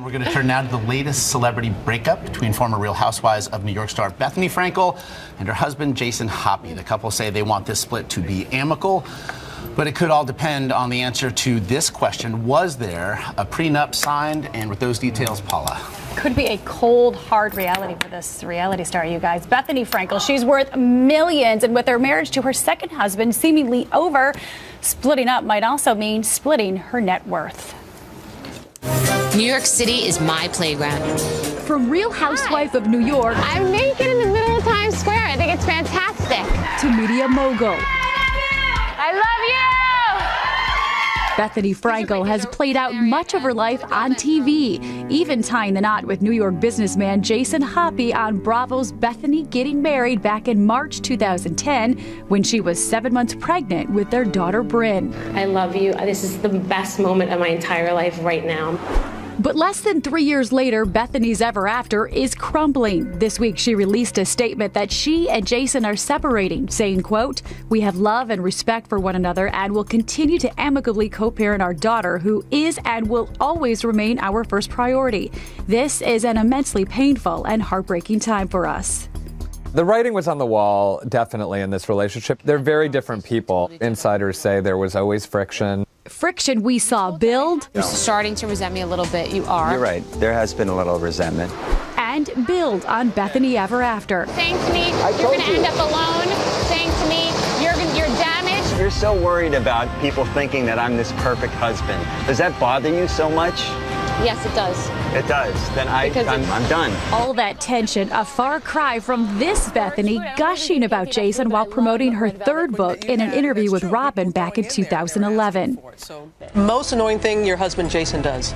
We're going to turn now to the latest celebrity breakup between former Real Housewives of New York star Bethenny Frankel and her husband Jason Hoppy. The couple say they want this split to be amicable, but it could all depend on the answer to this question. Was there a prenup signed? And with those details, Paula. Could be a cold, hard reality for this reality star, you guys. Bethenny Frankel, she's worth millions, and with her marriage to her second husband seemingly over, splitting up might also mean splitting her net worth. New York City is my playground. From Real Housewife of New York, I'm naked in the middle of Times Square. I think it's fantastic. To media mogul, I love you! Bethenny Frankel has played out much of her life on TV, even tying the knot with New York businessman Jason Hoppy on Bravo's Bethenny Getting Married back in March 2010 when she was 7 months pregnant with their daughter Bryn. I love you. This is the best moment of my entire life right now. But less than 3 years later, Bethenny's ever after is crumbling. This week, she released a statement that she and Jason are separating, saying, quote, "We have love and respect for one another and will continue to amicably co-parent our daughter, who is and will always remain our first priority. This is an immensely painful and heartbreaking time for us." The writing was on the wall, definitely, in this relationship. They're very different people. Insiders say there was always friction. Friction we saw build. You're starting to resent me a little bit. You are. You're right. There has been a little resentment. And build on Bethenny Ever After. Saying to me, you're going to end up alone. Saying to me, you're damaged. You're so worried about people thinking that I'm this perfect husband. Does that bother you so much? Yes, it does. It does. Then I'm done. All that tension, a far cry from this Bethenny gushing about Jason while promoting her third book in an interview with Robin back in 2011. Most annoying thing your husband Jason does?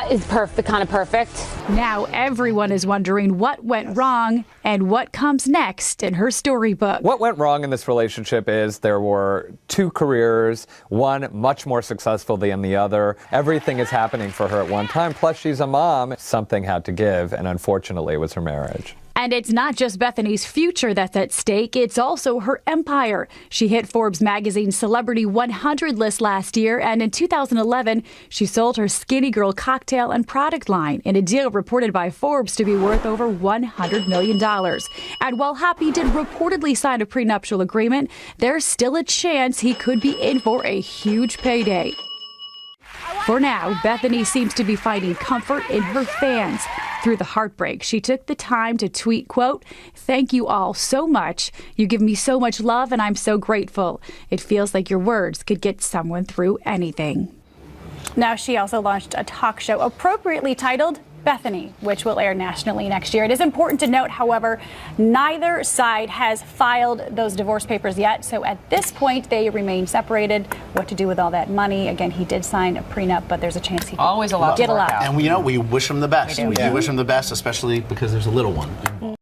Is perfect, kind of perfect. Now everyone is wondering what went wrong and what comes next in her storybook. What went wrong in this relationship is there were two careers, one much more successful than the other. Everything is happening for her at one time. Plus, she's a mom. Something had to give, and unfortunately, it was her marriage. And it's not just Bethenny's future that's at stake, it's also her empire. She hit Forbes magazine's Celebrity 100 list last year, and in 2011, she sold her Skinny Girl cocktail and product line in a deal reported by Forbes to be worth over $100 million. And while Hoppy did reportedly sign a prenuptial agreement, there's still a chance he could be in for a huge payday. For now, Bethenny seems to be finding comfort in her fans. Through the heartbreak, she took the time to tweet, quote, "Thank you all so much. You give me so much love and I'm so grateful. It feels like your words could get someone through anything." Now, she also launched a talk show appropriately titled Bethenny, which will air nationally next year. It is important to note, however, neither side has filed those divorce papers yet. So at this point, they remain separated. What to do with all that money? Again, he did sign a prenup, but there's a chance he always a lot get a lot. And we wish him the best. We do wish him the best, especially because there's a little one.